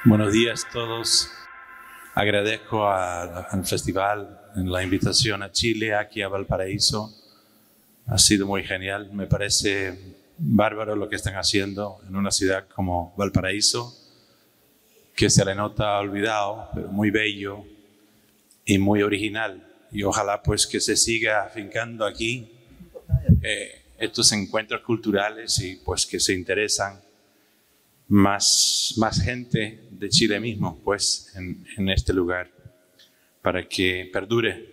Buenos días a todos. Agradezco al festival la invitación a Chile, aquí a Valparaíso. Ha sido muy genial. Me parece bárbaro lo que están haciendo en una ciudad como Valparaíso, que se le nota olvidado, pero muy bello y muy original. Y ojalá pues que se siga afincando aquí estos encuentros culturales y pues que se interesan más gente de Chile mismo pues en este lugar para que perdure.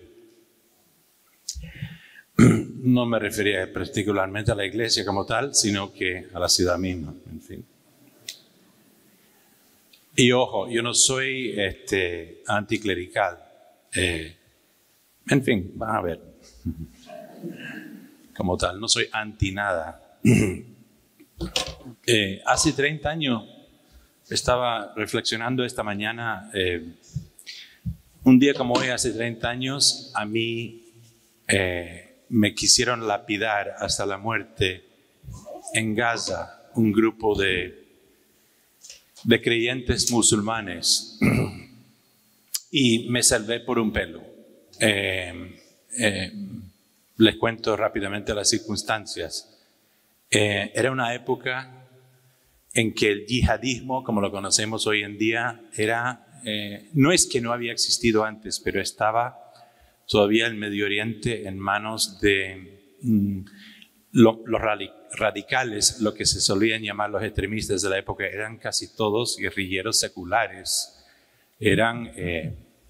No me refería particularmente a la iglesia como tal, sino que a la ciudad misma, en fin. Y ojo, yo no soy anticlerical. En fin, van a ver. Como tal, no soy anti nada. Hace 30 años estaba reflexionando esta mañana. Un día como hoy, hace 30 años, a mí me quisieron lapidar hasta la muerte en Gaza, un grupo de creyentes musulmanes, y me salvé por un pelo. Les cuento rápidamente las circunstancias. Era una época en que el yihadismo, como lo conocemos hoy en día, no es que no había existido antes, pero estaba todavía el Medio Oriente en manos de los radicales, lo que se solían llamar los extremistas de la época. Eran casi todos guerrilleros seculares. Eran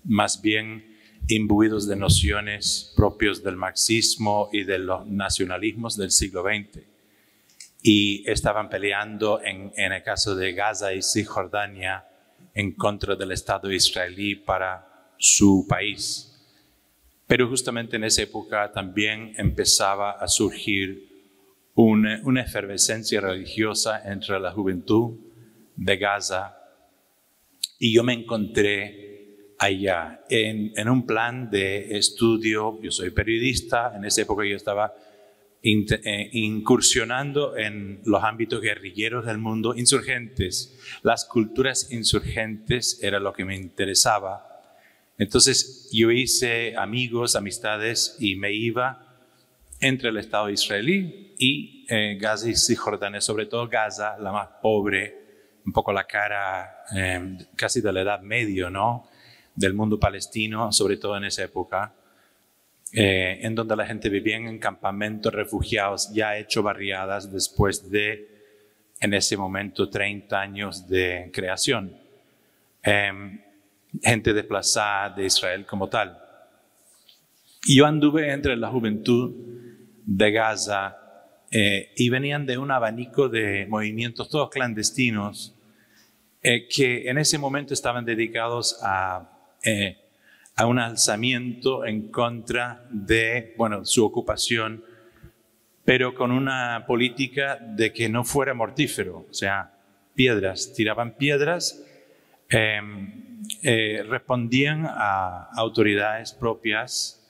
más bien imbuidos de nociones propios del marxismo y de los nacionalismos del siglo XX. Y estaban peleando en el caso de Gaza y Cisjordania en contra del Estado israelí para su país. Pero justamente en esa época también empezaba a surgir una efervescencia religiosa entre la juventud de Gaza, y yo me encontré allá en un plan de estudio. Yo soy periodista. En esa época yo estaba incursionando en los ámbitos guerrilleros del mundo, insurgentes. Las culturas insurgentes era lo que me interesaba. Entonces yo hice amigos, amistades, y me iba entre el Estado israelí y Gaza y Cisjordania, sobre todo Gaza, la más pobre, un poco la cara casi de la Edad Media, ¿no?, del mundo palestino, sobre todo en esa época, en donde la gente vivía en campamentos refugiados, ya hecho barriadas después de, en ese momento, 30 años de creación. Gente desplazada de Israel como tal. Y yo anduve entre la juventud de Gaza y venían de un abanico de movimientos, todos clandestinos, que en ese momento estaban dedicados a un alzamiento en contra de, su ocupación, pero con una política de que no fuera mortífero, o sea, piedras, tiraban piedras, respondían a autoridades propias,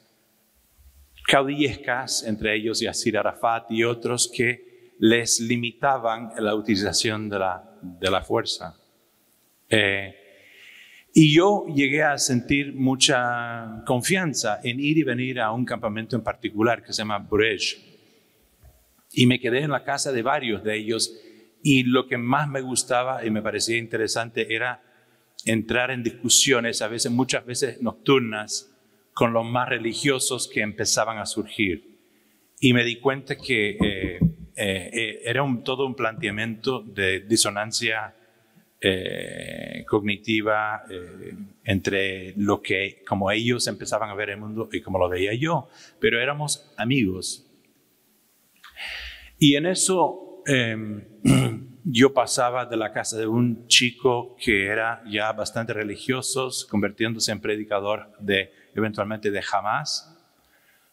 caudillescas, entre ellos Yasir Arafat y otros, que les limitaban la utilización de la fuerza. Y yo llegué a sentir mucha confianza en ir y venir a un campamento en particular que se llama Burej. Y me quedé en la casa de varios de ellos, y lo que más me gustaba y me parecía interesante era entrar en discusiones, muchas veces nocturnas, con los más religiosos que empezaban a surgir. Y me di cuenta que era todo un planteamiento de disonancia cognitiva entre lo que, como ellos empezaban a ver el mundo y como lo veía yo, pero éramos amigos. Y en eso yo pasaba de la casa de un chico que era ya bastante religioso, convirtiéndose en predicador eventualmente de Hamas,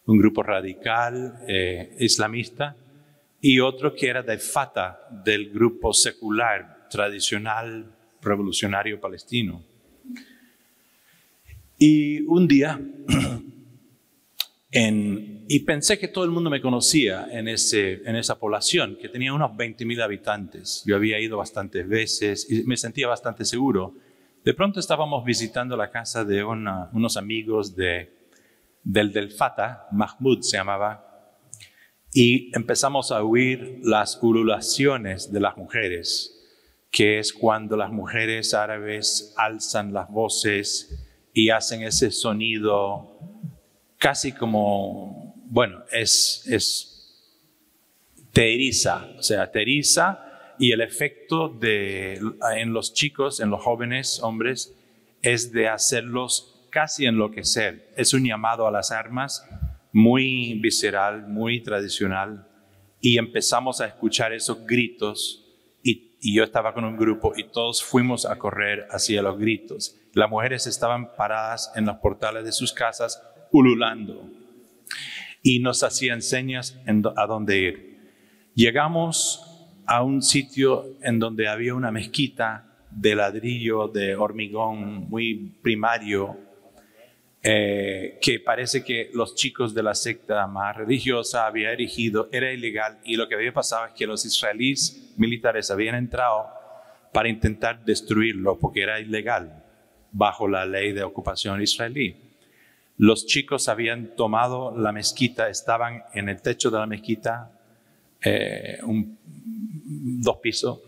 un grupo radical islamista, y otro que era de Fatah, del grupo secular tradicional revolucionario palestino. Y un día, y pensé que todo el mundo me conocía en esa población, que tenía unos 20.000 habitantes. Yo había ido bastantes veces y me sentía bastante seguro. De pronto estábamos visitando la casa de unos amigos del Fatah, Mahmoud se llamaba, y empezamos a oír las ululaciones de las mujeres, que es cuando las mujeres árabes alzan las voces y hacen ese sonido casi como, bueno, te eriza, o sea, te eriza, y el efecto en los chicos, en los jóvenes hombres, es de hacerlos casi enloquecer. Es un llamado a las armas muy visceral, muy tradicional, y empezamos a escuchar esos gritos, y yo estaba con un grupo y todos fuimos a correr hacia los gritos. Las mujeres estaban paradas en los portales de sus casas ululando y nos hacían señas a dónde ir. Llegamos a un sitio en donde había una mezquita de ladrillo, de hormigón muy primario, que parece que los chicos de la secta más religiosa habían erigido, era ilegal, y lo que había pasado es que los israelíes militares habían entrado para intentar destruirlo porque era ilegal bajo la ley de ocupación israelí. Los chicos habían tomado la mezquita, estaban en el techo de la mezquita, 2 pisos,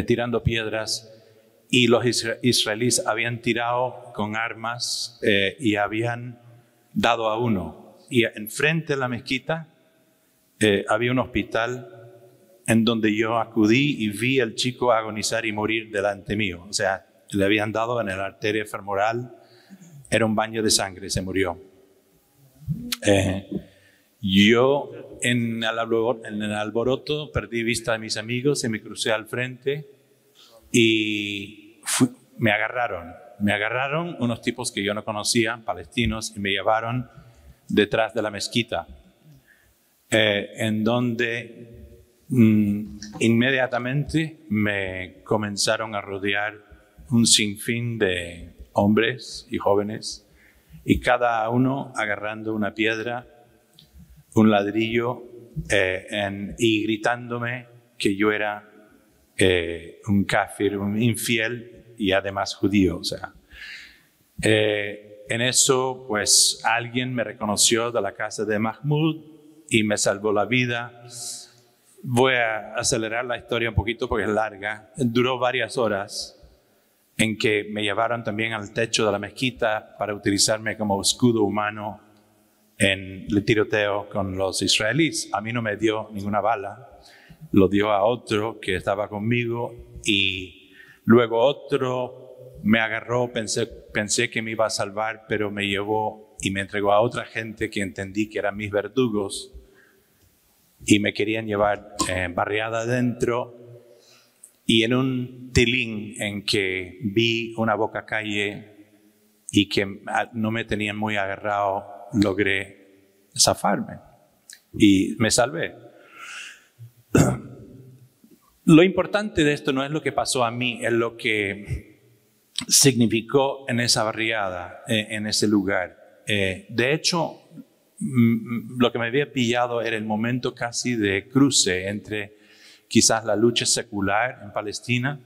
tirando piedras, y los israelíes habían tirado con armas y habían dado a uno. Y enfrente de la mezquita había un hospital en donde yo acudí y vi al chico agonizar y morir delante mío. O sea, le habían dado en la arteria femoral, era un baño de sangre, se murió. Yo en el alboroto perdí vista de mis amigos y me crucé al frente y me agarraron unos tipos que yo no conocía, palestinos, y me llevaron detrás de la mezquita, en donde inmediatamente me comenzaron a rodear un sinfín de hombres y jóvenes, y cada uno agarrando una piedra, un ladrillo, y gritándome que yo era un kafir, un infiel y además judío. O sea, en eso, pues alguien me reconoció de la casa de Mahmoud y me salvó la vida. Voy a acelerar la historia un poquito porque es larga. Duró varias horas en que me llevaron también al techo de la mezquita para utilizarme como escudo humano en el tiroteo con los israelíes. A mí no me dio ninguna bala, lo dio a otro que estaba conmigo, y luego otro me agarró, pensé que me iba a salvar, pero me llevó y me entregó a otra gente que entendí que eran mis verdugos y me querían llevar barriada adentro. Y en un tilín en que vi una boca calle y que no me tenían muy agarrado, logré zafarme y me salvé. Lo importante de esto no es lo que pasó a mí, es lo que significó en esa barriada, en ese lugar. De hecho, lo que me había pillado era el momento casi de cruce entre quizás la lucha secular en Palestina,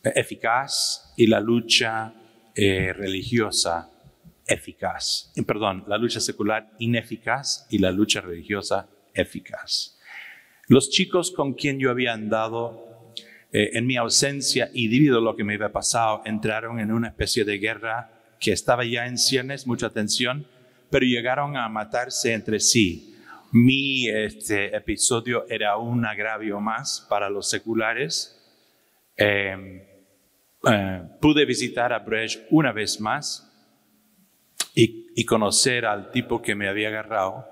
eficaz, y la lucha religiosa eficaz. Perdón, la lucha secular ineficaz y la lucha religiosa eficaz. Los chicos con quien yo había andado en mi ausencia y debido a lo que me había pasado, entraron en una especie de guerra que estaba ya en ciernes, mucha tensión, pero llegaron a matarse entre sí. Mi episodio era un agravio más para los seculares. Pude visitar a Brecht una vez más y conocer al tipo que me había agarrado,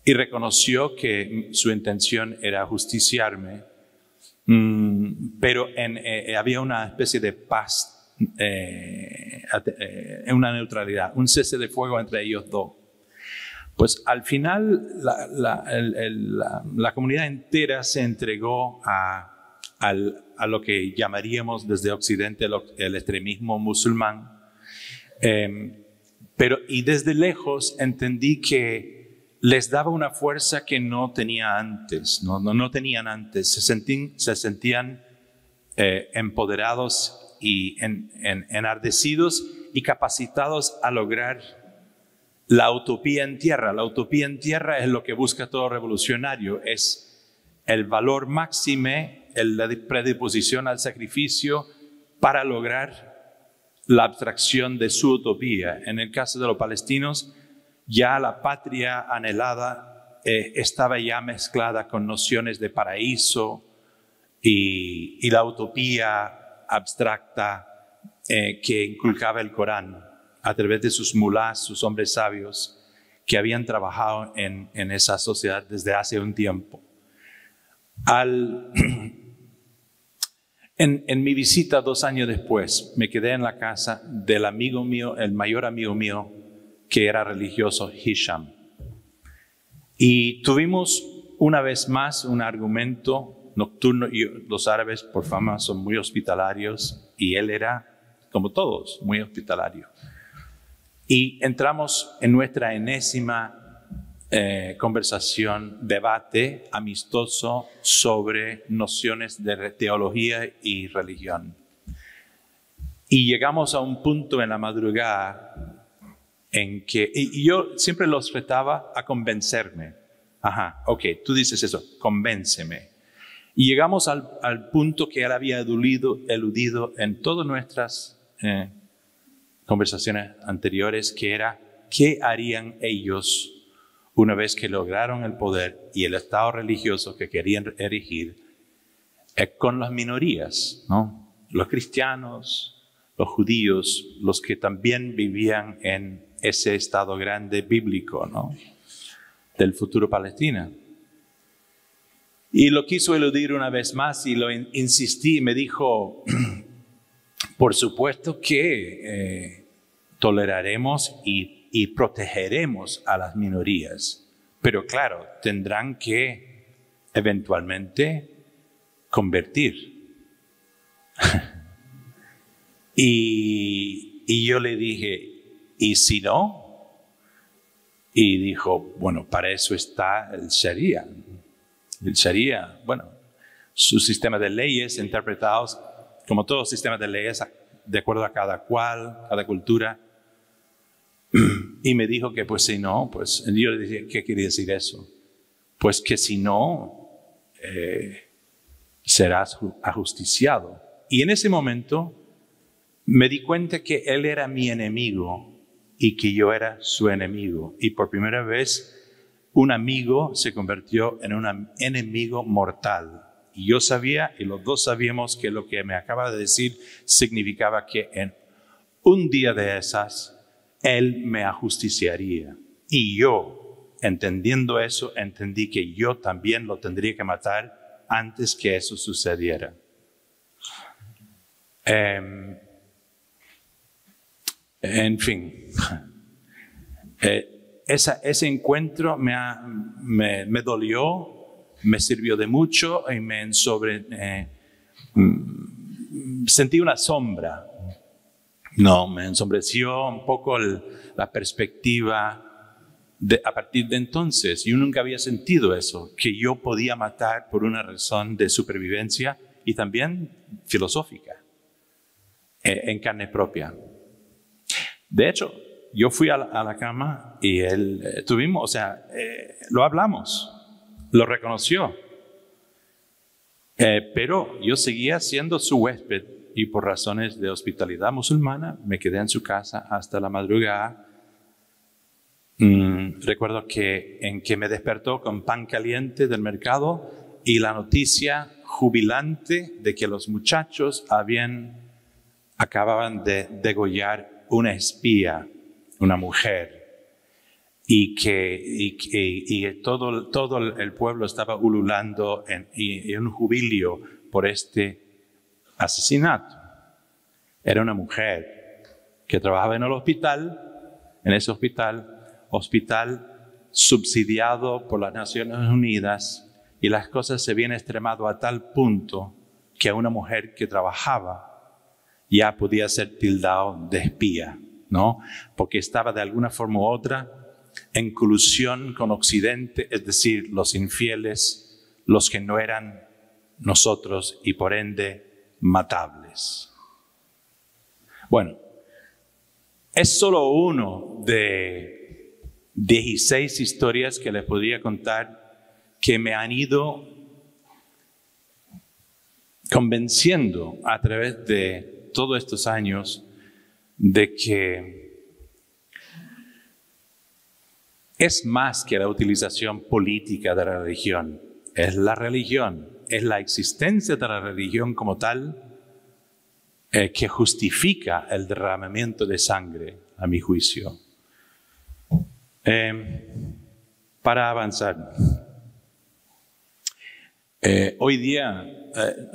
y reconoció que su intención era justiciarme, pero había una especie de paz, una neutralidad, un cese de fuego entre ellos dos. Pues al final la comunidad entera se entregó a lo que llamaríamos desde Occidente el extremismo musulmán, y desde lejos entendí que les daba una fuerza que no tenía antes, no tenían antes. Se sentían empoderados y enardecidos y capacitados a lograr la utopía en tierra. La utopía en tierra es lo que busca todo revolucionario, es el valor máxime, la predisposición al sacrificio para lograr la abstracción de su utopía. En el caso de los palestinos, ya la patria anhelada estaba ya mezclada con nociones de paraíso y la utopía abstracta que inculcaba el Corán a través de sus mulás, sus hombres sabios que habían trabajado en esa sociedad desde hace un tiempo. En mi visita 2 años después, me quedé en la casa del amigo mío, el mayor amigo mío, que era religioso, Hisham. Y tuvimos una vez más un argumento nocturno, y los árabes por fama son muy hospitalarios, y él era, como todos, muy hospitalario. Y entramos en nuestra enésima conversación, debate amistoso sobre nociones de teología y religión. Y llegamos a un punto en la madrugada en que, y yo siempre los retaba a convencerme. Ajá, ok, tú dices eso, convénceme. Y llegamos al punto que él había eludido en todas nuestras conversaciones anteriores, que era, ¿qué harían ellos una vez que lograron el poder y el Estado religioso que querían erigir con las minorías, ¿no? Los cristianos, los judíos, los que también vivían en ese Estado grande bíblico, ¿no? Del futuro Palestina. Y lo quiso eludir una vez más y lo insistí y me dijo, por supuesto que toleraremos y protegeremos a las minorías, pero claro, tendrán que eventualmente convertir. y yo le dije, ¿y si no? Y dijo, bueno, para eso está el Sharia. El Sharia, bueno, su sistema de leyes interpretados como todos los sistemas de leyes de acuerdo a cada cual, cada cultura. Y me dijo que pues si no, pues yo le dije, ¿qué quiere decir eso? Pues que si no, serás ajusticiado. Y en ese momento me di cuenta que él era mi enemigo y que yo era su enemigo. Y por primera vez, un amigo se convirtió en un enemigo mortal. Y yo sabía, y los dos sabíamos, que lo que me acaba de decir significaba que en un día de esas, él me ajusticiaría. Y yo, entendiendo eso, entendí que yo también lo tendría que matar antes que eso sucediera. En fin, ese encuentro me dolió, me sirvió de mucho y sentí una sombra. No, me ensombreció un poco la perspectiva a partir de entonces. Yo nunca había sentido eso, que yo podía matar por una razón de supervivencia y también filosófica, en carne propia. De hecho, yo fui a la cama y él lo hablamos, lo reconoció. Pero yo seguía siendo su huésped y por razones de hospitalidad musulmana me quedé en su casa hasta la madrugada. Recuerdo que me despertó con pan caliente del mercado y la noticia jubilante de que los muchachos acababan de degollar una espía, una mujer, y que todo el pueblo estaba ululando en un jubileo por este asesinato. Era una mujer que trabajaba en el hospital, en ese hospital subsidiado por las Naciones Unidas, y las cosas se habían extremado a tal punto que a una mujer que trabajaba ya podía ser tildado de espía, ¿no? Porque estaba de alguna forma u otra en colusión con Occidente, es decir, los infieles, los que no eran nosotros y por ende matables. Bueno, es solo uno de 16 historias que les podría contar que me han ido convenciendo a través de todos estos años de que es más que la utilización política de la religión. Es la religión, es la existencia de la religión como tal que justifica el derramamiento de sangre, a mi juicio. Para avanzar, hoy día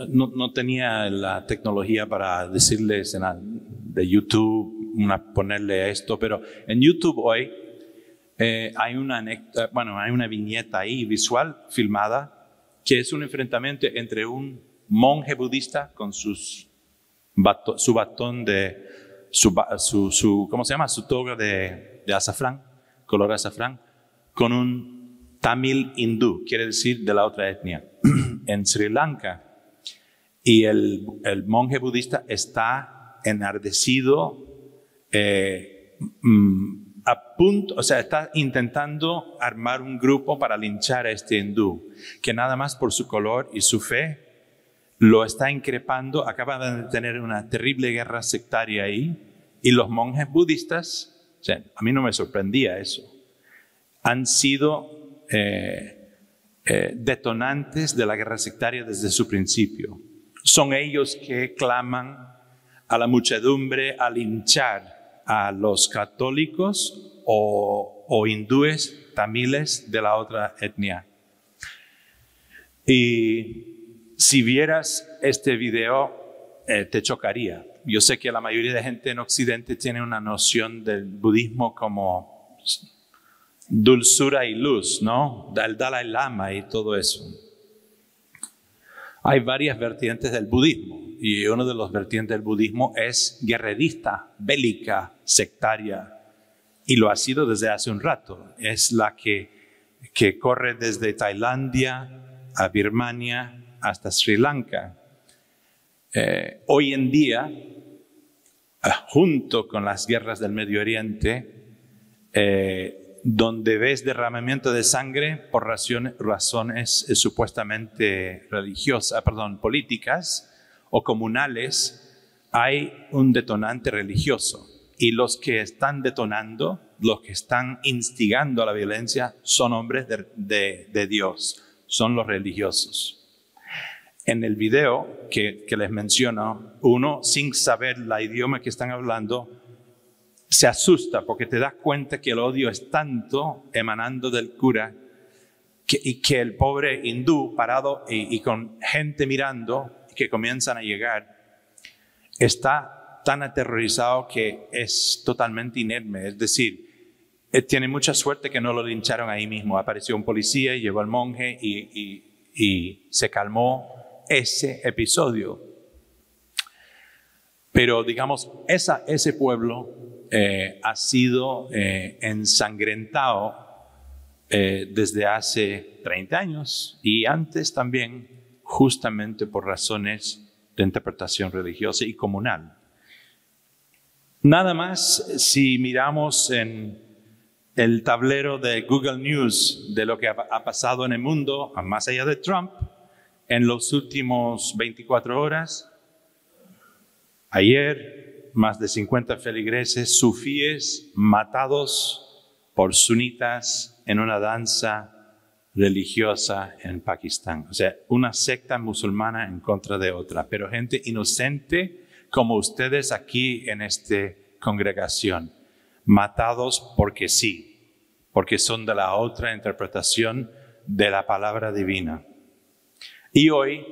no tenía la tecnología para decirles de YouTube, ponerle esto, pero en YouTube hoy hay una viñeta ahí visual filmada que es un enfrentamiento entre un monje budista con su batón ¿cómo se llama? Su toga de azafrán, color azafrán, con un tamil hindú, quiere decir de la otra etnia, en Sri Lanka. Y el monje budista está enardecido, está intentando armar un grupo para linchar a este hindú, que nada más por su color y su fe lo está increpando. Acaban de tener una terrible guerra sectaria ahí, y los monjes budistas, a mí no me sorprendía eso, han sido detonantes de la guerra sectaria desde su principio. Son ellos que claman a la muchedumbre a linchar a los católicos o hindúes tamiles de la otra etnia. Y si vieras este video, te chocaría. Yo sé que la mayoría de gente en Occidente tiene una noción del budismo como dulzura y luz, ¿no? Del Dalai Lama y todo eso. Hay varias vertientes del budismo, y uno de los vertientes del budismo es guerrerista, bélica, sectaria, y lo ha sido desde hace un rato. Es la que corre desde Tailandia a Birmania hasta Sri Lanka. Hoy en día, junto con las guerras del Medio Oriente, donde ves derramamiento de sangre por razones supuestamente políticas o comunales, hay un detonante religioso. Y los que están detonando, los que están instigando a la violencia, son hombres de Dios, son los religiosos. En el video que les menciono, uno, sin saber el idioma que están hablando, se asusta porque te das cuenta que el odio es tanto emanando del cura y que el pobre hindú parado y con gente mirando que comienzan a llegar, está tan aterrorizado que es totalmente inerme. Es decir, tiene mucha suerte que no lo lincharon ahí mismo. Apareció un policía y llevó al monje y se calmó ese episodio. Pero digamos, ese pueblo ha sido ensangrentado desde hace 30 años y antes también, justamente por razones de interpretación religiosa y comunal. Nada más, si miramos en el tablero de Google News de lo que ha pasado en el mundo, más allá de Trump, en los últimos 24 horas, ayer, más de 50 feligreses sufíes matados por sunitas en una danza religiosa en Pakistán. O sea, una secta musulmana en contra de otra, pero gente inocente como ustedes aquí en esta congregación, matados porque sí, porque son de la otra interpretación de la palabra divina. Y hoy,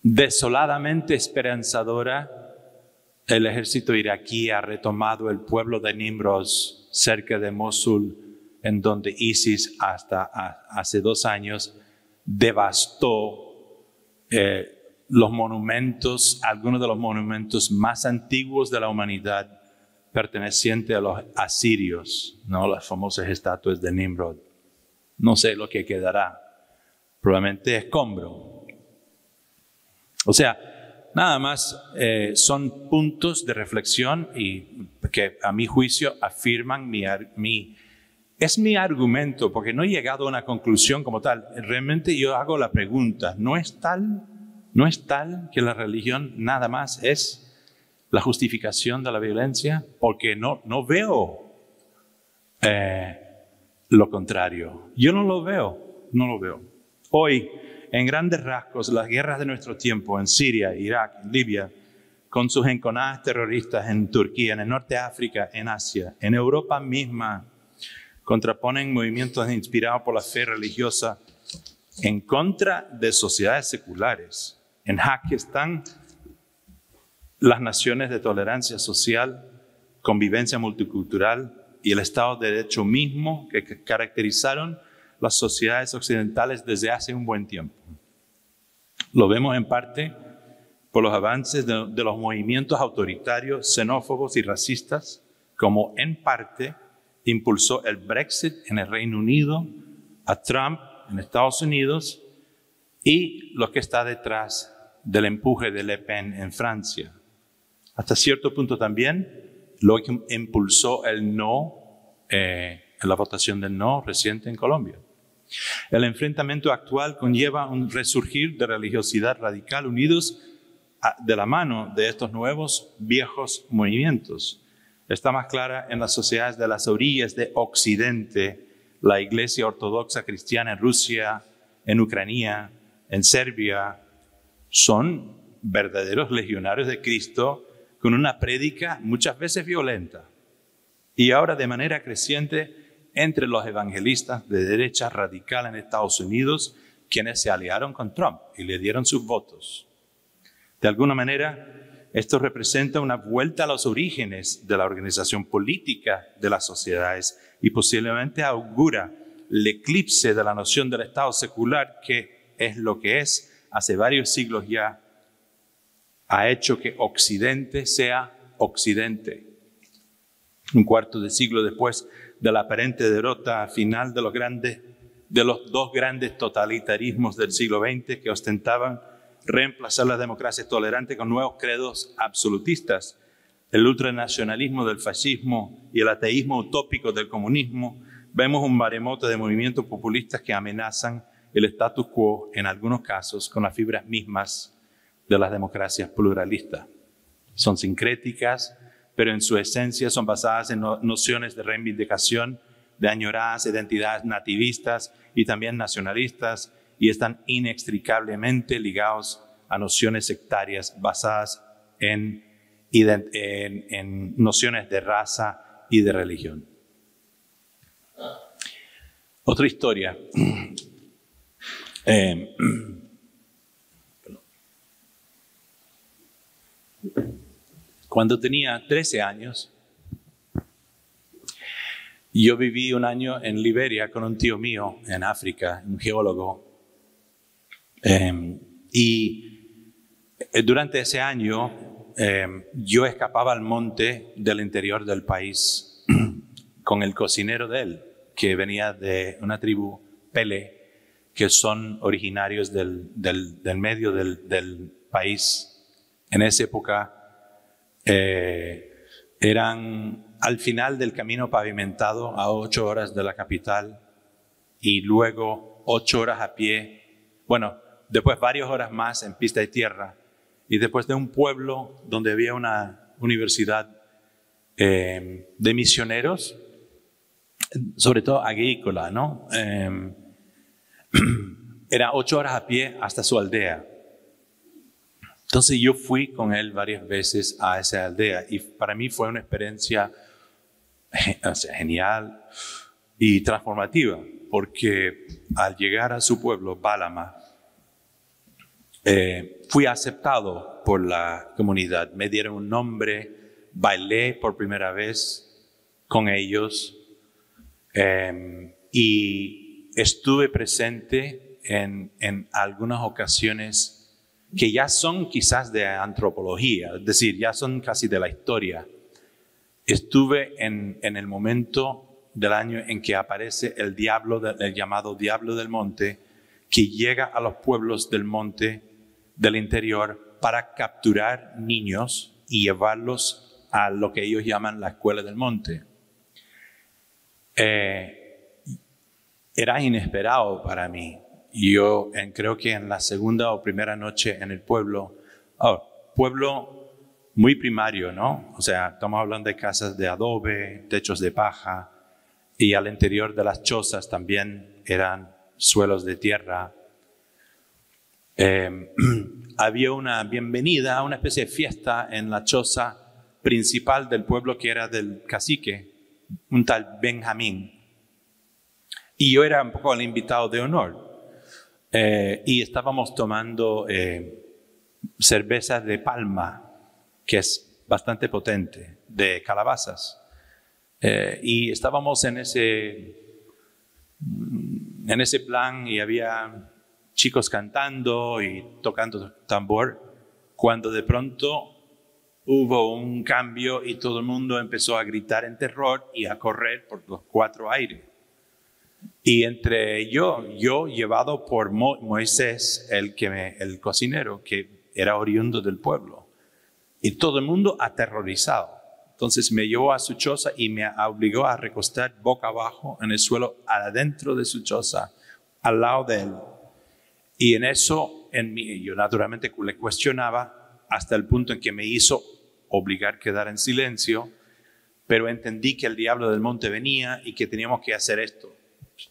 desoladamente esperanzadora, el ejército iraquí ha retomado el pueblo de Nimroz cerca de Mosul, en donde ISIS hasta hace 2 años devastó los monumentos, algunos de los monumentos más antiguos de la humanidad, pertenecientes a los asirios, ¿no? Las famosas estatuas de Nimrod. No sé lo que quedará, probablemente escombro. O sea, nada más son puntos de reflexión y que a mi juicio afirman es mi argumento, porque no he llegado a una conclusión como tal. Realmente yo hago la pregunta, ¿no es tal que la religión nada más es la justificación de la violencia? Porque no veo lo contrario. Yo no lo veo. Hoy, en grandes rasgos, las guerras de nuestro tiempo en Siria, Irak, en Libia, con sus enconadas terroristas en Turquía, en el norte de África, en Asia, en Europa misma, contraponen movimientos inspirados por la fe religiosa en contra de sociedades seculares. En jaque están las naciones de tolerancia social, convivencia multicultural y el Estado de Derecho mismo que caracterizaron las sociedades occidentales desde hace un buen tiempo. Lo vemos en parte por los avances de los movimientos autoritarios, xenófobos y racistas, como en parte impulsó el Brexit en el Reino Unido, a Trump en Estados Unidos y lo que está detrás del empuje de Le Pen en Francia. Hasta cierto punto también lo que impulsó el no, la votación del no reciente en Colombia. El enfrentamiento actual conlleva un resurgir de religiosidad radical unidos de la mano de estos nuevos viejos movimientos. Está más clara en las sociedades de las orillas de Occidente, la Iglesia Ortodoxa Cristiana en Rusia, en Ucrania, en Serbia. Son verdaderos legionarios de Cristo con una prédica muchas veces violenta. Y ahora de manera creciente entre los evangelistas de derecha radical en Estados Unidos, quienes se aliaron con Trump y le dieron sus votos. De alguna manera, esto representa una vuelta a los orígenes de la organización política de las sociedades y posiblemente augura el eclipse de la noción del Estado secular, que es lo que es hace varios siglos ya, ha hecho que Occidente sea Occidente. Un cuarto de siglo después de la aparente derrota final de los dos grandes totalitarismos del siglo XX que ostentaban reemplazar la democracia tolerante con nuevos credos absolutistas, el ultranacionalismo del fascismo y el ateísmo utópico del comunismo, vemos un maremoto de movimientos populistas que amenazan el status quo, en algunos casos, con las fibras mismas de las democracias pluralistas. Son sincréticas, pero en su esencia son basadas en nociones de reivindicación, de añoradas identidades nativistas y también nacionalistas, y están inextricablemente ligados a nociones sectarias basadas en nociones de raza y de religión. Otra historia. Cuando tenía 13 años, yo viví un año en Liberia con un tío mío en África, un geólogo. Y durante ese año yo escapaba al monte del interior del país con el cocinero de él, que venía de una tribu Pele, que son originarios del medio del país. En esa época eran al final del camino pavimentado a 8 horas de la capital y luego 8 horas a pie. Bueno, después varias horas más en pista de tierra y después de un pueblo donde había una universidad de misioneros, sobre todo agrícola, ¿no? Era 8 horas a pie hasta su aldea. Entonces yo fui con él varias veces a esa aldea y para mí fue una experiencia genial y transformativa, porque al llegar a su pueblo, Balama, fui aceptado por la comunidad. Me dieron un nombre, bailé por primera vez con ellos y estuve presente en algunas ocasiones que ya son quizás de antropología, es decir, ya son casi de la historia. Estuve en el momento del año en que aparece el llamado Diablo del Monte, que llega a los pueblos del monte del interior para capturar niños y llevarlos a lo que ellos llaman la escuela del monte. Era inesperado para mí. Yo creo que en la segunda o primera noche en el pueblo muy primario, ¿no? O sea, estamos hablando de casas de adobe, techos de paja, y al interior de las chozas también eran suelos de tierra. Había una bienvenida, una especie de fiesta en la choza principal del pueblo que era del cacique, un tal Benjamín. Y yo era un poco el invitado de honor. Y estábamos tomando cerveza de palma, que es bastante potente, de calabazas. Y estábamos en ese plan y había chicos cantando y tocando tambor, cuando de pronto hubo un cambio y todo el mundo empezó a gritar en terror y a correr por los cuatro aires. Y entre yo llevado por Moisés, el cocinero, que era oriundo del pueblo, y todo el mundo aterrorizado. Entonces me llevó a su choza y me obligó a recostar boca abajo en el suelo, adentro de su choza, al lado de él. Y en eso, yo naturalmente le cuestionaba hasta el punto en que me hizo obligar a quedar en silencio, pero entendí que el diablo del monte venía y que teníamos que hacer esto,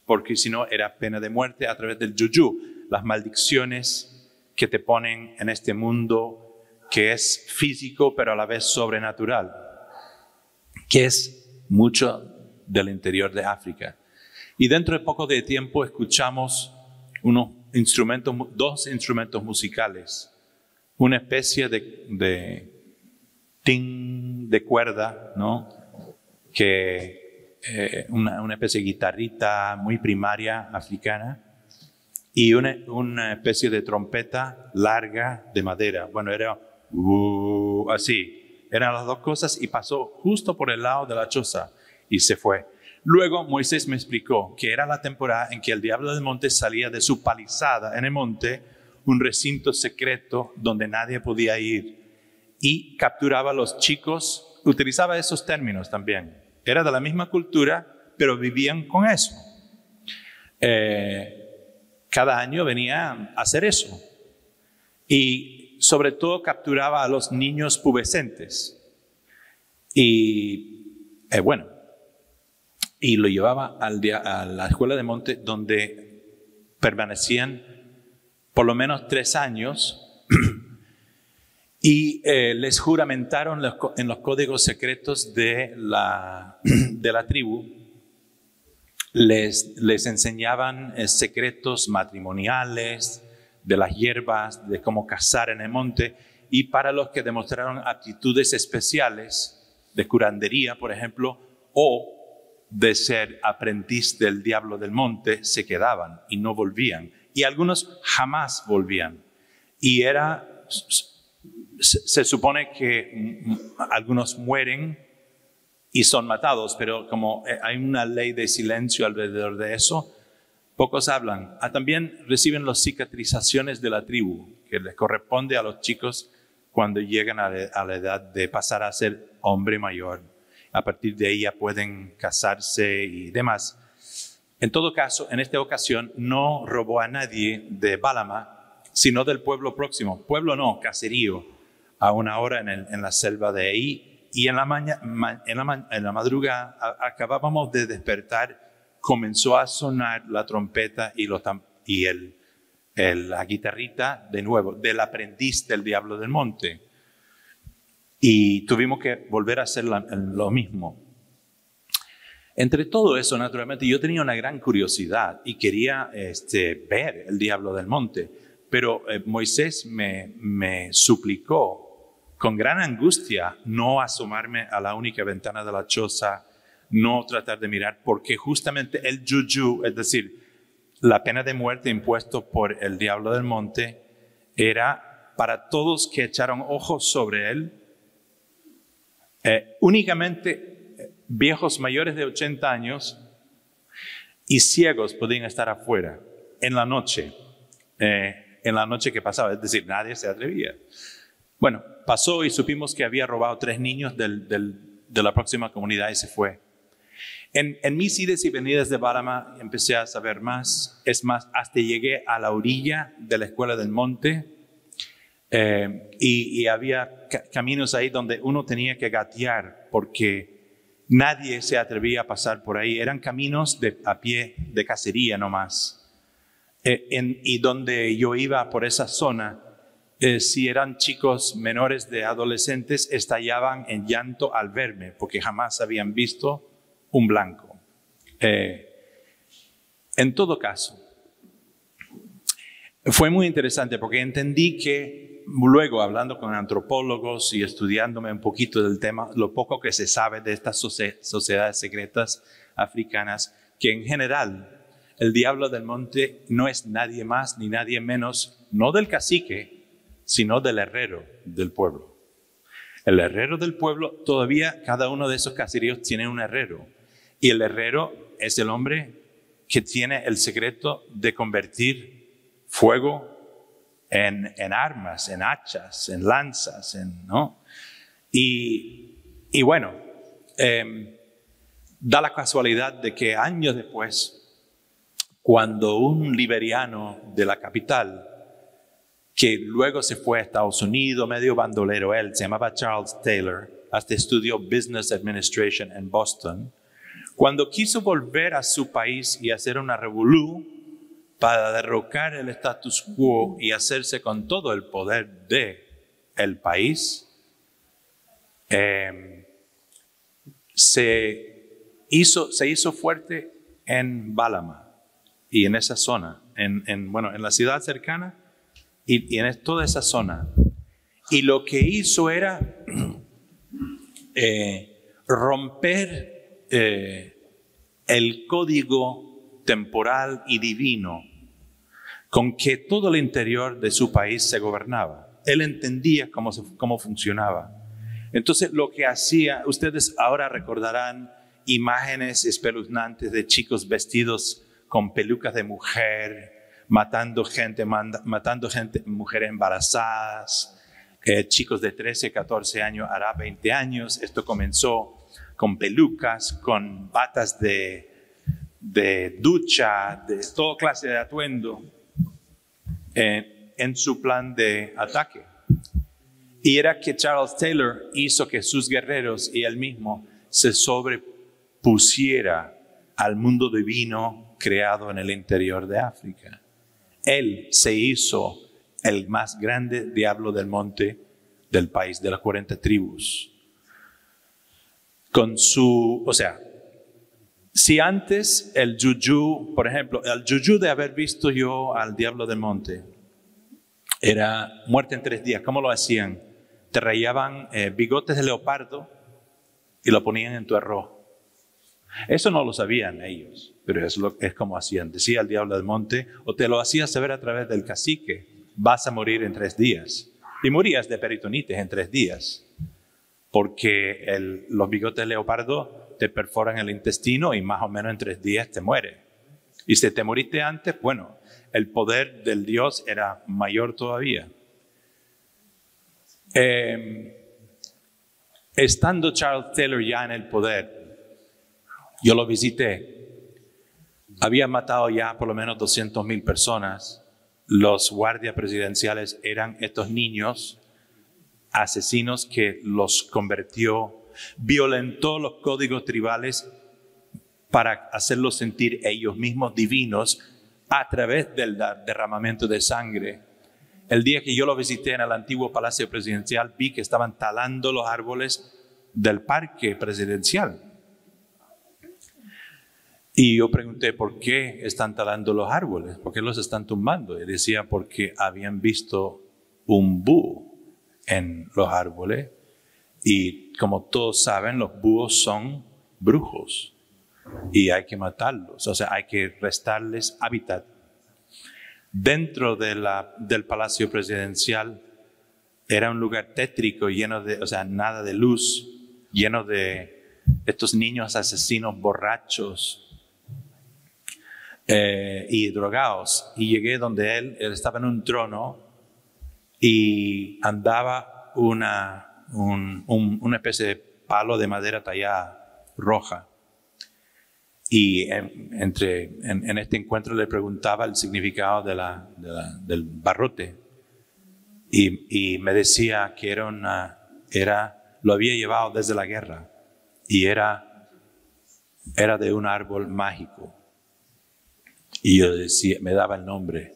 porque si no era pena de muerte a través del yuyú, las maldiciones que te ponen en este mundo que es físico pero a la vez sobrenatural, que es mucho del interior de África. Y dentro de poco de tiempo escuchamos dos instrumentos musicales, una especie de cuerda, ¿no? Una especie de guitarrita muy primaria africana y una especie de trompeta larga de madera. Bueno, era así. Eran las dos cosas y pasó justo por el lado de la choza y se fue. Luego Moisés me explicó que era la temporada en que el diablo del monte salía de su palizada en el monte, un recinto secreto donde nadie podía ir, y capturaba a los chicos. Utilizaba esos términos también. Era de la misma cultura, pero vivían con eso. Cada año venía a hacer eso. Y sobre todo capturaba a los niños pubescentes. Y y lo llevaba a la escuela de monte, donde permanecían por lo menos 3 años y les juramentaron en los códigos secretos de la tribu, les enseñaban secretos matrimoniales, de las hierbas, de cómo cazar en el monte, y para los que demostraron aptitudes especiales de curandería, por ejemplo, o de ser aprendiz del diablo del monte, se quedaban y no volvían. Y algunos jamás volvían. Y se supone que algunos mueren y son matados, pero como hay una ley de silencio alrededor de eso, pocos hablan. También reciben las cicatrizaciones de la tribu, que les corresponde a los chicos cuando llegan a la edad de pasar a ser hombre mayor. A partir de ahí ya pueden casarse y demás. En todo caso, en esta ocasión no robó a nadie de Bálama, sino del pueblo próximo. Pueblo no, caserío, a una hora en la selva de ahí. Y en la madrugada acabábamos de despertar, comenzó a sonar la trompeta y la guitarrita de nuevo, del aprendiz del diablo del monte. Y tuvimos que volver a hacer lo mismo. Entre todo eso, naturalmente, yo tenía una gran curiosidad y quería ver el diablo del monte. Pero Moisés me suplicó con gran angustia no asomarme a la única ventana de la choza, no tratar de mirar, porque justamente el yuyú, es decir, la pena de muerte impuesto por el diablo del monte, era para todos que echaron ojos sobre él. Únicamente viejos mayores de 80 años y ciegos podían estar afuera en la noche que pasaba, es decir, nadie se atrevía. Bueno, pasó y supimos que había robado 3 niños de la próxima comunidad y se fue. En mis idas y venidas de Bálama empecé a saber más. Es más, hasta llegué a la orilla de la Escuela del Monte y había caminos ahí donde uno tenía que gatear porque nadie se atrevía a pasar por ahí. Eran caminos a pie de cacería nomás. Y donde yo iba por esa zona, si eran chicos menores de adolescentes, estallaban en llanto al verme porque jamás habían visto un blanco. En todo caso, fue muy interesante porque entendí que luego, hablando con antropólogos y estudiándome un poquito del tema, lo poco que se sabe de estas sociedades secretas africanas, que en general el diablo del monte no es nadie más ni nadie menos, no del cacique, sino del herrero del pueblo. El herrero del pueblo, todavía cada uno de esos caseríos tiene un herrero. Y el herrero es el hombre que tiene el secreto de convertir fuego en armas, en hachas, en lanzas, ¿no? Y bueno, da la casualidad de que años después, cuando un liberiano de la capital, que luego se fue a Estados Unidos, medio bandolero él, se llamaba Charles Taylor, hasta estudió Business Administration en Boston, cuando quiso volver a su país y hacer una revolución para derrocar el status quo y hacerse con todo el poder del país, se hizo fuerte en Bálama y en esa zona, en la ciudad cercana y en toda esa zona. Y lo que hizo era romper el código temporal y divino con que todo el interior de su país se gobernaba. Él entendía cómo funcionaba. Entonces lo que hacía, ustedes ahora recordarán imágenes espeluznantes de chicos vestidos con pelucas de mujer, matando gente, mujeres embarazadas, chicos de 13, 14 años, hará 20 años. Esto comenzó con pelucas, con batas de ducha, de toda clase de atuendo, en su plan de ataque. Y era que Charles Taylor hizo que sus guerreros y él mismo se sobrepusiera al mundo divino creado en el interior de África. Él se hizo el más grande diablo del monte del país, de las 40 tribus. Si antes el yuyú, por ejemplo, el yuyú de haber visto yo al diablo del monte, era muerte en 3 días. ¿Cómo lo hacían? Te rayaban bigotes de leopardo y lo ponían en tu arroz. Eso no lo sabían ellos, pero es como hacían. Decía el diablo del monte, o te lo hacías saber a través del cacique, vas a morir en 3 días. Y morías de peritonitis en 3 días, porque los bigotes de leopardo te perforan el intestino y más o menos en 3 días te mueres. Y si te moriste antes, bueno, el poder del Dios era mayor todavía. Estando Charles Taylor ya en el poder, yo lo visité. Había matado ya por lo menos 200,000 personas. Los guardias presidenciales eran estos niños asesinos que los convirtió, violentó los códigos tribales para hacerlos sentir ellos mismos divinos a través del derramamiento de sangre. El día que yo lo visité en el antiguo Palacio Presidencial, vi que estaban talando los árboles del parque presidencial. Y yo pregunté, ¿por qué están talando los árboles? ¿Por qué los están tumbando? Y decía, porque habían visto un búho en los árboles. Y como todos saben, los búhos son brujos. Y hay que matarlos, o sea, hay que restarles hábitat. Dentro del Palacio Presidencial era un lugar tétrico, lleno de, nada de luz, lleno de estos niños asesinos borrachos y drogados. Y llegué donde él estaba en un trono y andaba una especie de palo de madera tallada roja. Y en este encuentro le preguntaba el significado del barrote. Y me decía que lo había llevado desde la guerra. Y era de un árbol mágico. Y yo decía, me daba el nombre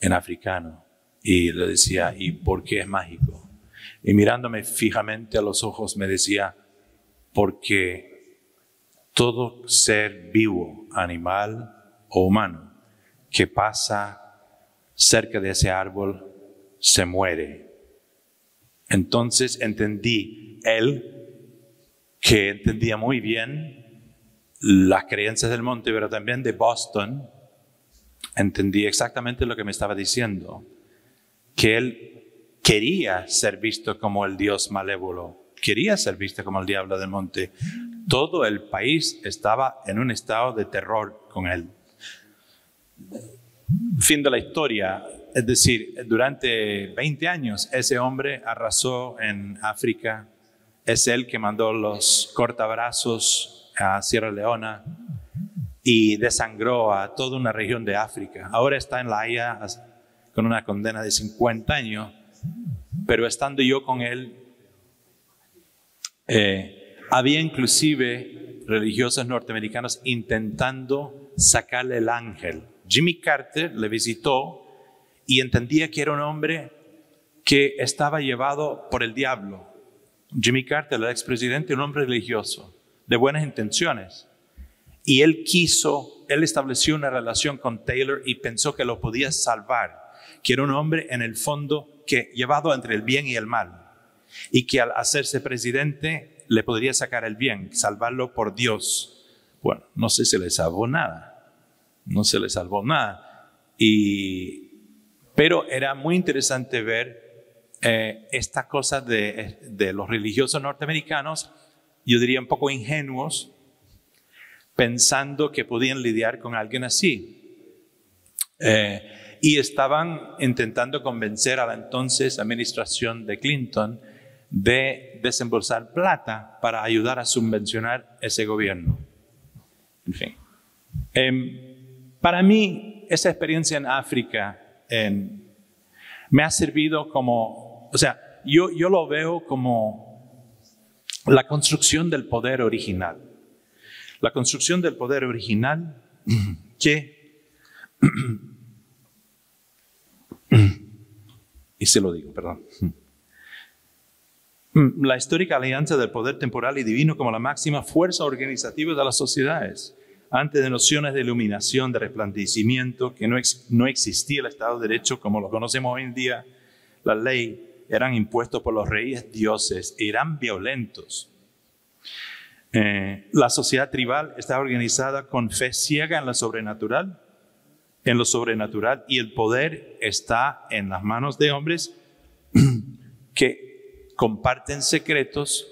en africano. Y le decía, ¿y por qué es mágico? Y mirándome fijamente a los ojos me decía, porque todo ser vivo, animal o humano, que pasa cerca de ese árbol, se muere. Entonces entendí, que entendía muy bien las creencias del monte, pero también de Boston, entendí exactamente lo que me estaba diciendo, que él quería ser visto como el Dios malévolo, quería ser visto como el diablo del monte. Todo el país estaba en un estado de terror con él. Fin de la historia, es decir, durante 20 años ese hombre arrasó en África, es él que mandó los cortabrazos a Sierra Leona y desangró a toda una región de África. Ahora está en La Haya con una condena de 50 años, pero estando yo con él, había inclusive religiosos norteamericanos intentando sacarle el ángel. Jimmy Carter le visitó y entendía que era un hombre que estaba llevado por el diablo. Jimmy Carter, el expresidente, un hombre religioso, de buenas intenciones. Y él estableció una relación con Taylor y pensó que lo podía salvar, que era un hombre en el fondo que llevado entre el bien y el mal, y que al hacerse presidente le podría sacar el bien, salvarlo por Dios. Bueno, no sé si le salvó nada, pero era muy interesante ver esta cosa de los religiosos norteamericanos, yo diría un poco ingenuos, pensando que podían lidiar con alguien así. Y estaban intentando convencer a la entonces administración de Clinton de desembolsar plata para ayudar a subvencionar ese gobierno. En fin. Para mí, esa experiencia en África me ha servido como, o sea, yo lo veo como la construcción del poder original. La construcción del poder original que... y se lo digo, perdón. La histórica alianza del poder temporal y divino como la máxima fuerza organizativa de las sociedades. Antes de nociones de iluminación, de resplandecimiento, que no existía el Estado de Derecho como lo conocemos hoy en día, la ley eran impuestos por los reyes dioses, eran violentos. La sociedad tribal está organizada con fe ciega en lo sobrenatural, y el poder está en las manos de hombres que comparten secretos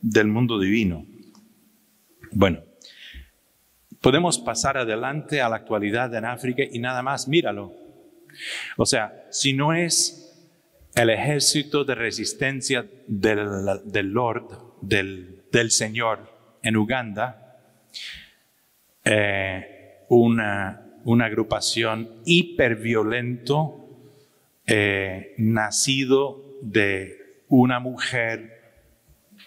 del mundo divino. Bueno, podemos pasar adelante a la actualidad en África y nada más, míralo. O sea, si no es el ejército de resistencia del Lord, del Señor en Uganda, una agrupación hiperviolento nacido de una mujer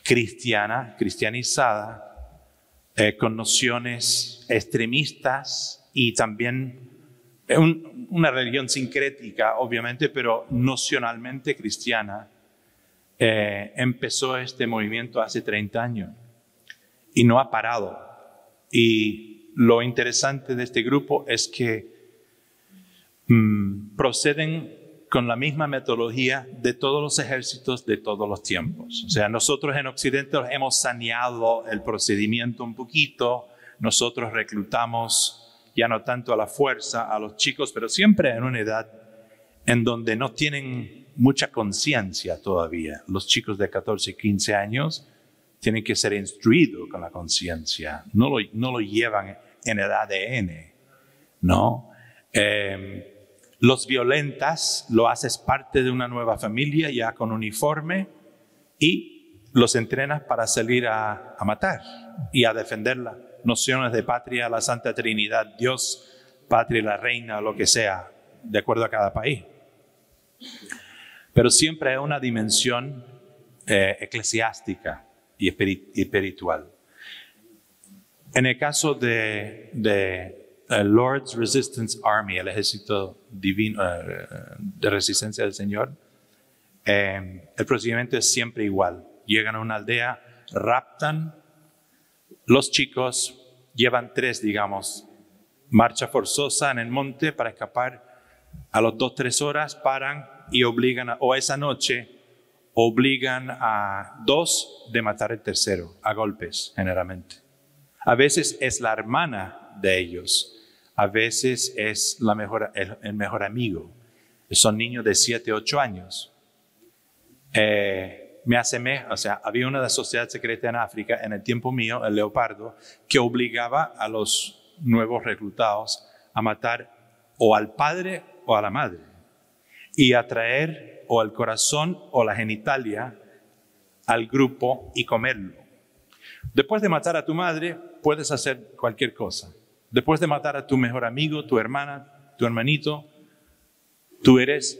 cristianizada, con nociones extremistas y también una religión sincrética, obviamente, pero nocionalmente cristiana. Empezó este movimiento hace 30 años y no ha parado. Y lo interesante de este grupo es que proceden con la misma metodología de todos los ejércitos de todos los tiempos. O sea, nosotros en Occidente hemos saneado el procedimiento un poquito, nosotros reclutamos ya no tanto a la fuerza a los chicos, pero siempre en una edad en donde no tienen mucha conciencia todavía. Los chicos de 14, 15 años tienen que ser instruidos con la conciencia, no lo llevan en el ADN, ¿no? Los violentas lo haces parte de una nueva familia ya con uniforme y los entrenas para salir a matar y a defender las nociones de patria, la Santa Trinidad, Dios, patria, la reina, lo que sea, de acuerdo a cada país. Pero siempre hay una dimensión eclesiástica y espiritual. En el caso de Lord's Resistance Army, el ejército divino de resistencia del Señor, el procedimiento es siempre igual. Llegan a una aldea, raptan los chicos, llevan 3, digamos, marcha forzosa en el monte para escapar. A las 2-3 horas paran y obligan, o esa noche, obligan a 2 de matar al tercero, a golpes generalmente. A veces es la hermana de ellos, a veces es el mejor amigo. Son niños de 7-8 años. Me asemeja, o sea, había una sociedad secreta en África en el tiempo mío, el Leopardo, que obligaba a los nuevos reclutados a matar o al padre o a la madre y a traer o el corazón o la genitalia al grupo y comerlo. Después de matar a tu madre, puedes hacer cualquier cosa. Después de matar a tu mejor amigo, tu hermana, tu hermanito, tú eres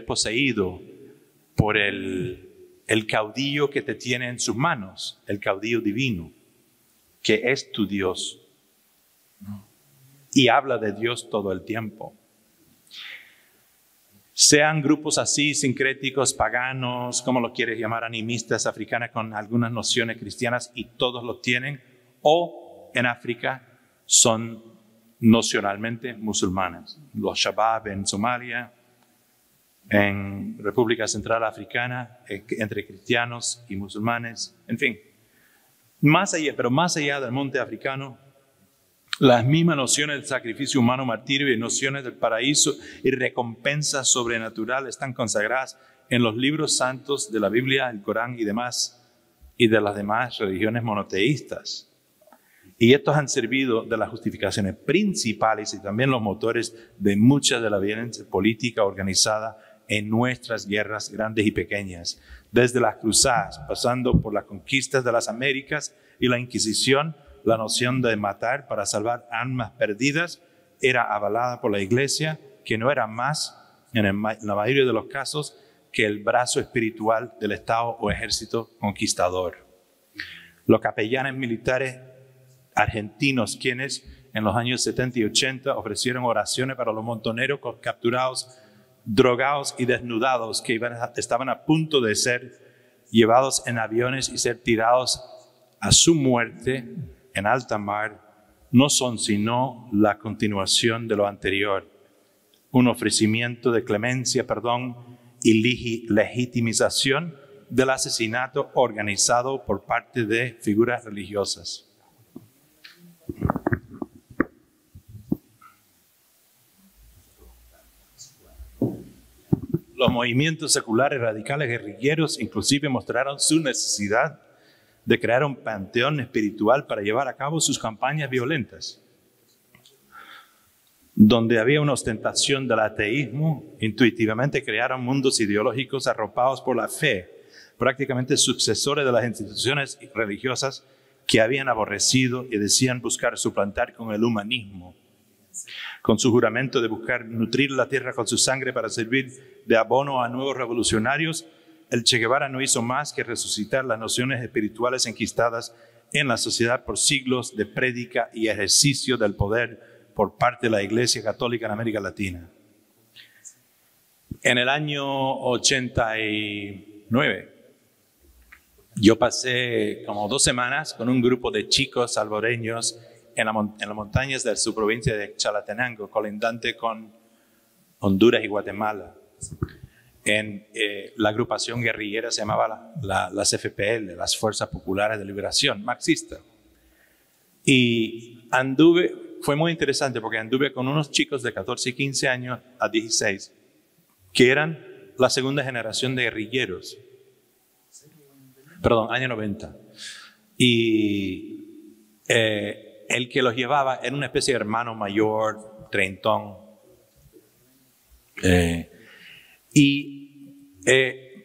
poseído por el caudillo que te tiene en sus manos, el caudillo divino, que es tu Dios. Y habla de Dios todo el tiempo. Sean grupos así, sincréticos, paganos, como lo quieres llamar, animistas, africanas con algunas nociones cristianas y todos lo tienen, o en África son nocionalmente musulmanes. Los Shabab en Somalia, en República Central Africana, entre cristianos y musulmanes, en fin. Más allá del monte africano, las mismas nociones del sacrificio humano, martirio y nociones del paraíso y recompensa sobrenatural están consagradas en los libros santos de la Biblia, el Corán y de las demás religiones monoteístas. Y estos han servido de las justificaciones principales y también los motores de mucha de la violencia política organizada en nuestras guerras grandes y pequeñas, desde las cruzadas, pasando por las conquistas de las Américas y la Inquisición. La noción de matar para salvar almas perdidas era avalada por la Iglesia, que no era más, en la mayoría de los casos, que el brazo espiritual del Estado o ejército conquistador. Los capellanes militares argentinos, quienes en los años 70 y 80 ofrecieron oraciones para los montoneros capturados, drogados y desnudados que estaban a punto de ser llevados en aviones y ser tirados a su muerte en alta mar, no son sino la continuación de lo anterior, un ofrecimiento de clemencia, perdón y legitimización del asesinato organizado por parte de figuras religiosas. Los movimientos seculares radicales guerrilleros inclusive mostraron su necesidad de crear un panteón espiritual para llevar a cabo sus campañas violentas. Donde había una ostentación del ateísmo, intuitivamente crearon mundos ideológicos arropados por la fe, prácticamente sucesores de las instituciones religiosas que habían aborrecido y decían buscar suplantar con el humanismo. Con su juramento de buscar nutrir la tierra con su sangre para servir de abono a nuevos revolucionarios, el Che Guevara no hizo más que resucitar las nociones espirituales enquistadas en la sociedad por siglos de prédica y ejercicio del poder por parte de la Iglesia Católica en América Latina. En el año 89, yo pasé como 2 semanas con un grupo de chicos salvadoreños en las montañas de su provincia de Chalatenango, colindante con Honduras y Guatemala. La agrupación guerrillera se llamaba las FPL, las Fuerzas Populares de Liberación, marxista. Y fue muy interesante porque anduve con unos chicos de 14 y 15 años a 16, que eran la segunda generación de guerrilleros. Perdón, año 90. Y el que los llevaba era una especie de hermano mayor, treintón,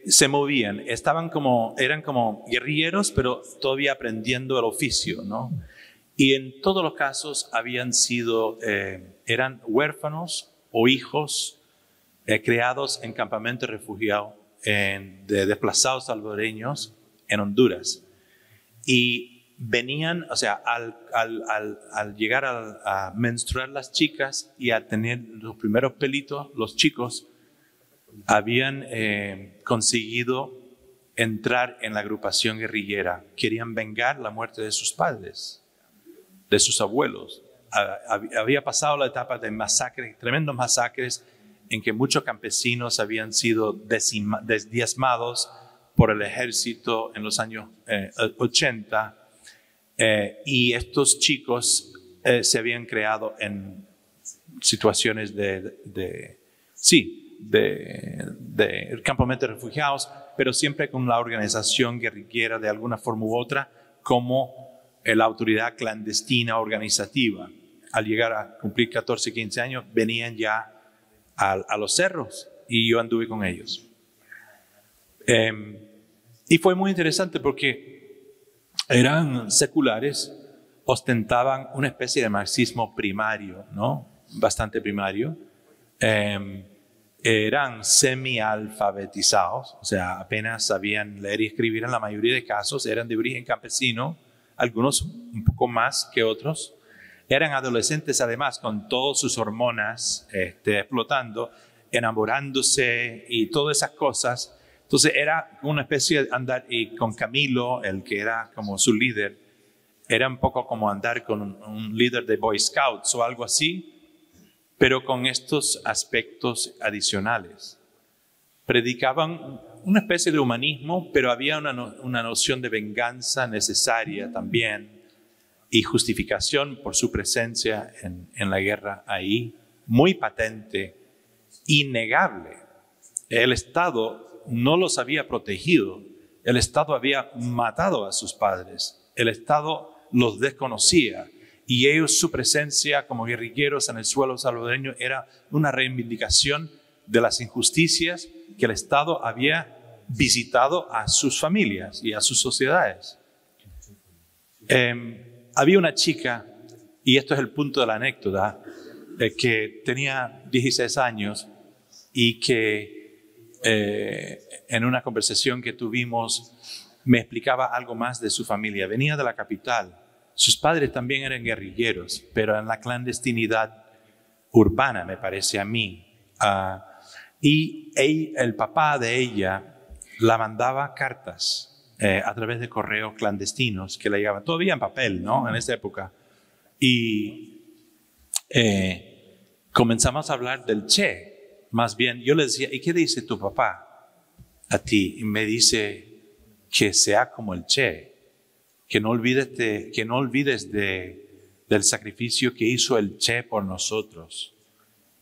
Se movían, eran como guerrilleros, pero todavía aprendiendo el oficio, ¿no? Y en todos los casos eran huérfanos o hijos criados en campamentos refugiados de desplazados salvadoreños en Honduras. Y venían, o sea, al llegar a menstruar las chicas y a tener los primeros pelitos, los chicos habían conseguido entrar en la agrupación guerrillera. Querían vengar la muerte de sus padres, de sus abuelos. Había pasado la etapa de masacres, tremendos masacres, en que muchos campesinos habían sido diezmados por el ejército en los años 80, y estos chicos se habían creado en situaciones de campamentos refugiados, pero siempre con la organización guerrillera de alguna forma u otra, como la autoridad clandestina organizativa. Al llegar a cumplir 14, 15 años, venían ya a los cerros y yo anduve con ellos. Y fue muy interesante porque eran seculares, ostentaban una especie de marxismo primario, ¿no? Bastante primario. Eran semi-alfabetizados, o sea, apenas sabían leer y escribir en la mayoría de casos, eran de origen campesino, algunos un poco más que otros. Eran adolescentes además con todas sus hormonas explotando, enamorándose y todas esas cosas. Entonces era una especie de andar, y con Camilo, el que era como su líder, era un poco como andar con un líder de Boy Scouts o algo así, pero con estos aspectos adicionales. Predicaban una especie de humanismo, pero había una noción de venganza necesaria también y justificación por su presencia en la guerra ahí, muy patente, innegable. El Estado no los había protegido, el Estado había matado a sus padres, el Estado los desconocía y ellos, su presencia como guerrilleros en el suelo salvadoreño era una reivindicación de las injusticias que el Estado había visitado a sus familias y a sus sociedades. Había una chica, y esto es el punto de la anécdota, que tenía 16 años y que en una conversación que tuvimos me explicaba algo más de su familia. Venía de la capital. Sus padres también eran guerrilleros, pero en la clandestinidad urbana, me parece a mí. Y el papá de ella la mandaba cartas a través de correos clandestinos que le llegaban, todavía en papel, ¿no? En esa época. Y comenzamos a hablar del Che. Más bien, yo le decía, ¿y qué dice tu papá a ti? Y me dice que sea como el Che, que no olvides del sacrificio que hizo el Che por nosotros,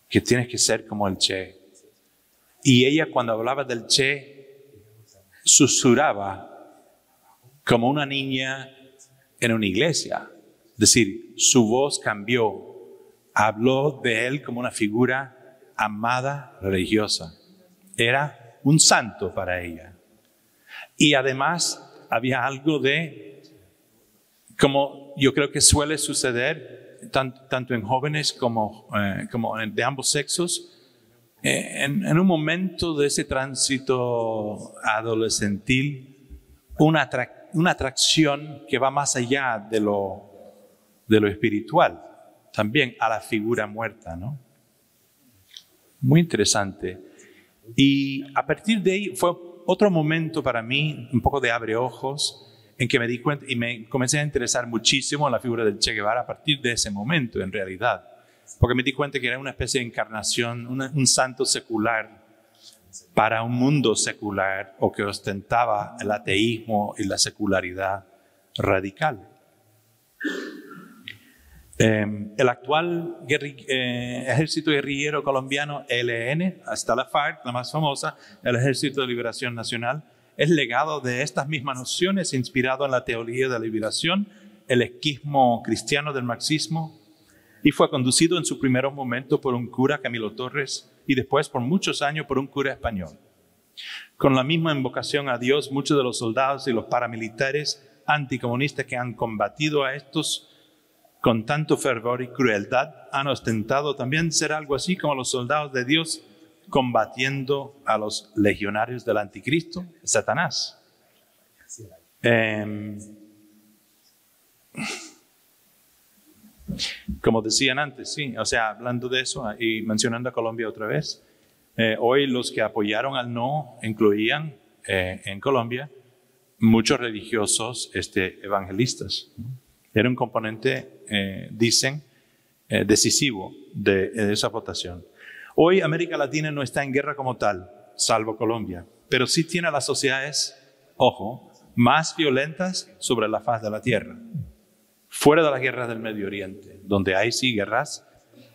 que tienes que ser como el Che. Y ella, cuando hablaba del Che, susurraba como una niña en una iglesia. Es decir, su voz cambió. Habló de él como una figura amada, religiosa. Era un santo para ella. Y además había algo de, como yo creo que suele suceder, tanto en jóvenes como de ambos sexos, en un momento de ese tránsito adolescentil, una atracción que va más allá de lo espiritual, también a la figura muerta, ¿no? Muy interesante. Y a partir de ahí fue otro momento para mí, un poco de abreojos, en que me di cuenta y me comencé a interesar muchísimo en la figura del Che Guevara a partir de ese momento, en realidad. Porque me di cuenta que era una especie de encarnación, un santo secular para un mundo secular, o que ostentaba el ateísmo y la secularidad radical. El actual ejército guerrillero colombiano, ELN, hasta la FARC, la más famosa, el Ejército de Liberación Nacional, es legado de estas mismas nociones, inspirado en la teología de la liberación, el esquismo cristiano del marxismo, y fue conducido en su primer momento por un cura, Camilo Torres, y después por muchos años por un cura español. Con la misma invocación a Dios, muchos de los soldados y los paramilitares anticomunistas que han combatido a estos con tanto fervor y crueldad han ostentado también ser algo así como los soldados de Dios combatiendo a los legionarios del anticristo, Satanás. Como decían antes, sí, o sea, hablando de eso y mencionando a Colombia otra vez, hoy los que apoyaron al no incluían en Colombia muchos religiosos evangelistas. Era un componente, dicen, decisivo de esa votación. Hoy América Latina no está en guerra como tal, salvo Colombia, pero sí tiene las sociedades, ojo, más violentas sobre la faz de la tierra. Fuera de las guerras del Medio Oriente, donde hay sí guerras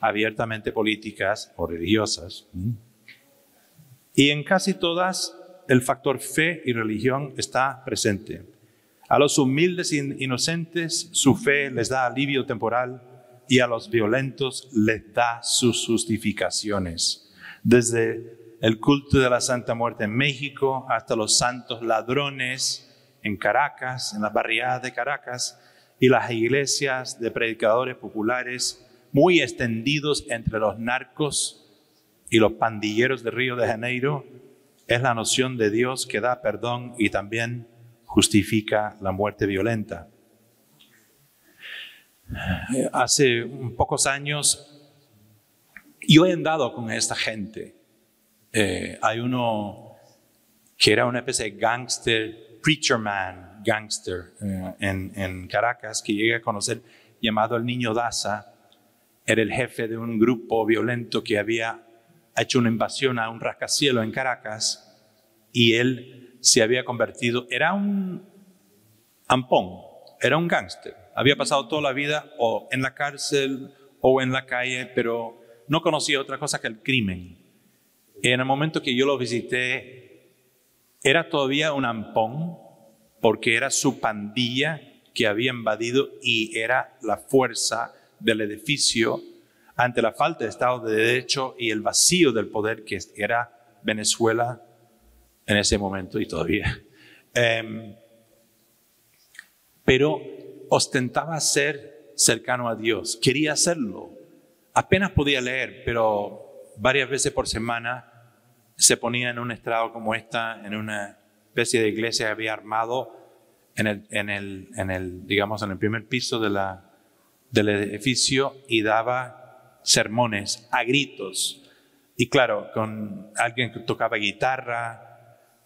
abiertamente políticas o religiosas. Y en casi todas el factor fe y religión está presente. A los humildes e inocentes su fe les da alivio temporal y a los violentos les da sus justificaciones. Desde el culto de la Santa Muerte en México hasta los santos ladrones en Caracas, en las barriadas de Caracas, y las iglesias de predicadores populares muy extendidos entre los narcos y los pandilleros de Río de Janeiro, es la noción de Dios que da perdón y también justifica la muerte violenta. Hace pocos años yo he andado con esta gente. Hay uno que era una especie de gangster, preacher man, gangster en Caracas, que llegué a conocer, llamado el Niño Daza. Era el jefe de un grupo violento que había hecho una invasión a un rascacielos en Caracas y él se había convertido, era un ampón, era un gángster. Había pasado toda la vida o en la cárcel o en la calle, pero no conocía otra cosa que el crimen. En el momento que yo lo visité, era todavía un ampón, porque era su pandilla que había invadido y era la fuerza del edificio ante la falta de Estado de Derecho y el vacío del poder que era Venezuela en ese momento y todavía. Pero ostentaba ser cercano a Dios, quería hacerlo. Apenas podía leer, pero varias veces por semana se ponía en un estrado como esta, en una especie de iglesia que había armado en el primer piso del edificio y daba sermones a gritos. Y claro, con alguien que tocaba guitarra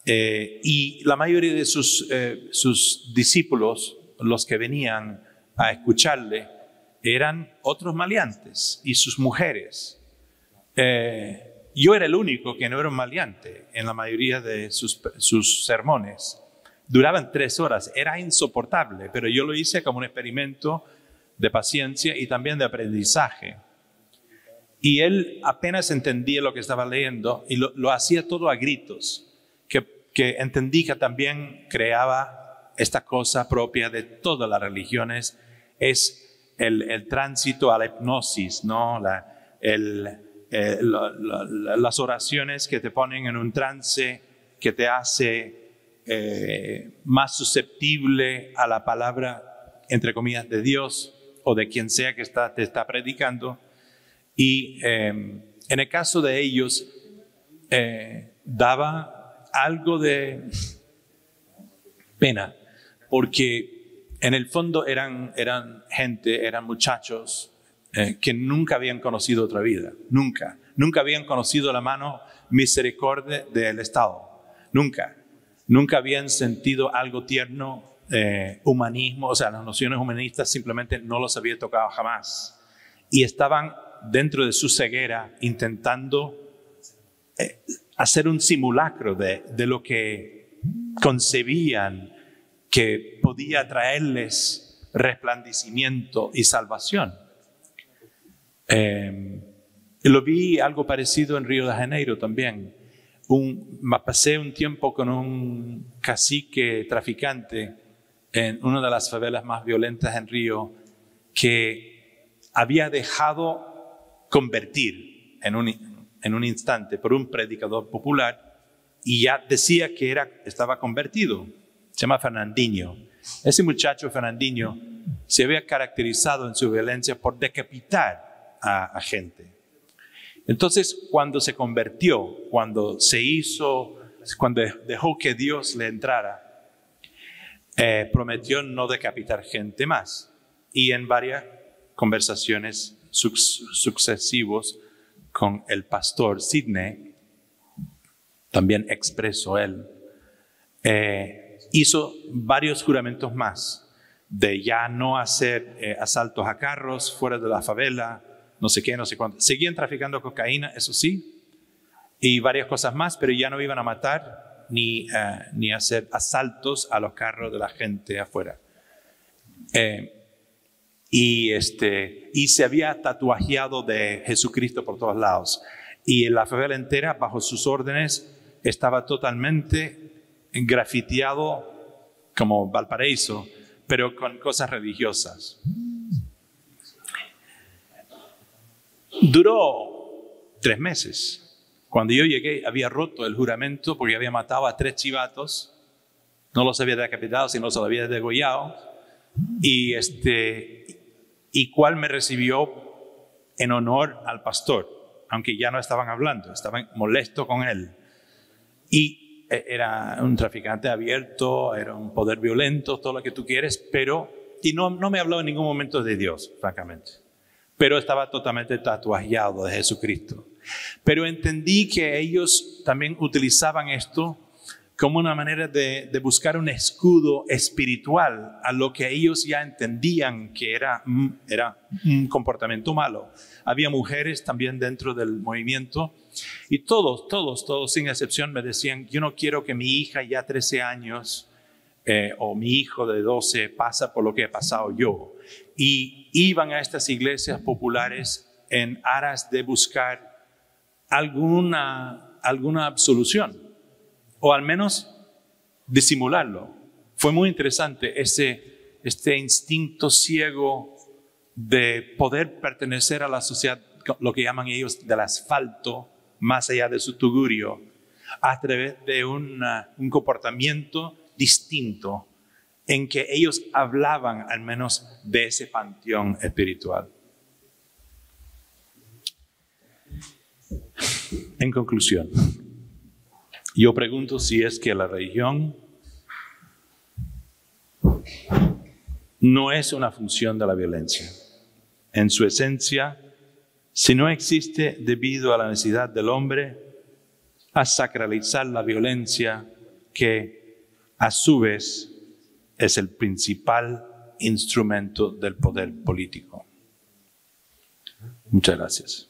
y la mayoría de sus discípulos, los que venían a escucharle, eran otros maleantes y sus mujeres. Yo era el único que no era un maleante en la mayoría de sus sermones. Duraban 3 horas, era insoportable, pero yo lo hice como un experimento de paciencia y también de aprendizaje. Y él apenas entendía lo que estaba leyendo y lo hacía todo a gritos, que entendí que también creaba esta cosa propia de todas las religiones, es el tránsito a la hipnosis, ¿no? Las oraciones que te ponen en un trance que te hace más susceptible a la palabra, entre comillas, de Dios o de quien sea que te está predicando. Y en el caso de ellos daba algo de pena, porque en el fondo eran muchachos que nunca habían conocido otra vida, nunca habían conocido la mano misericordia del Estado, nunca habían sentido algo tierno, humanismo, o sea, las nociones humanistas simplemente no los había tocado jamás, y estaban dentro de su ceguera intentando hacer un simulacro de lo que concebían que podía traerles resplandecimiento y salvación. Lo vi algo parecido en Río de Janeiro también. Pasé un tiempo con un cacique traficante en una de las favelas más violentas en Río, que había dejado convertir en en un instante por un predicador popular y ya decía que estaba convertido. Se llama Fernandinho. Ese muchacho Fernandinho se había caracterizado en su violencia por decapitar a gente. Entonces, cuando se convirtió, cuando dejó que Dios le entrara, prometió no decapitar gente más. Y en varias conversaciones sucesivas con el pastor Sidney, también expresó él, hizo varios juramentos más de ya no hacer asaltos a carros fuera de la favela, no sé qué, no sé cuánto. Seguían traficando cocaína, eso sí, y varias cosas más, pero ya no iban a matar ni hacer asaltos a los carros de la gente afuera. Y se había tatuajeado de Jesucristo por todos lados. Y la favela entera, bajo sus órdenes, estaba totalmente grafiteado como Valparaíso, pero con cosas religiosas. Duró 3 meses. Cuando yo llegué, había roto el juramento porque había matado a 3 chivatos. No los había decapitado, sino los había degollado. Y cual me recibió en honor al pastor, aunque ya no estaban hablando, estaban molestos con él. Y era un traficante abierto, era un poder violento, todo lo que tú quieres, y no me habló en ningún momento de Dios, francamente. Pero estaba totalmente tatuajeado de Jesucristo. Pero entendí que ellos también utilizaban esto como una manera de buscar un escudo espiritual a lo que ellos ya entendían que era un comportamiento malo. Había mujeres también dentro del movimiento y todos sin excepción me decían, yo no quiero que mi hija ya 13 años o mi hijo de 12 pasa por lo que he pasado yo. Y iban a estas iglesias populares en aras de buscar alguna absolución, o al menos disimularlo. Fue muy interesante este instinto ciego de poder pertenecer a la sociedad, lo que llaman ellos del asfalto, más allá de su tugurio, a través de un comportamiento distinto en que ellos hablaban al menos de ese panteón espiritual. En conclusión, yo pregunto si es que la religión no es una función de la violencia. En su esencia, si no existe debido a la necesidad del hombre a sacralizar la violencia que a su vez es el principal instrumento del poder político. Muchas gracias.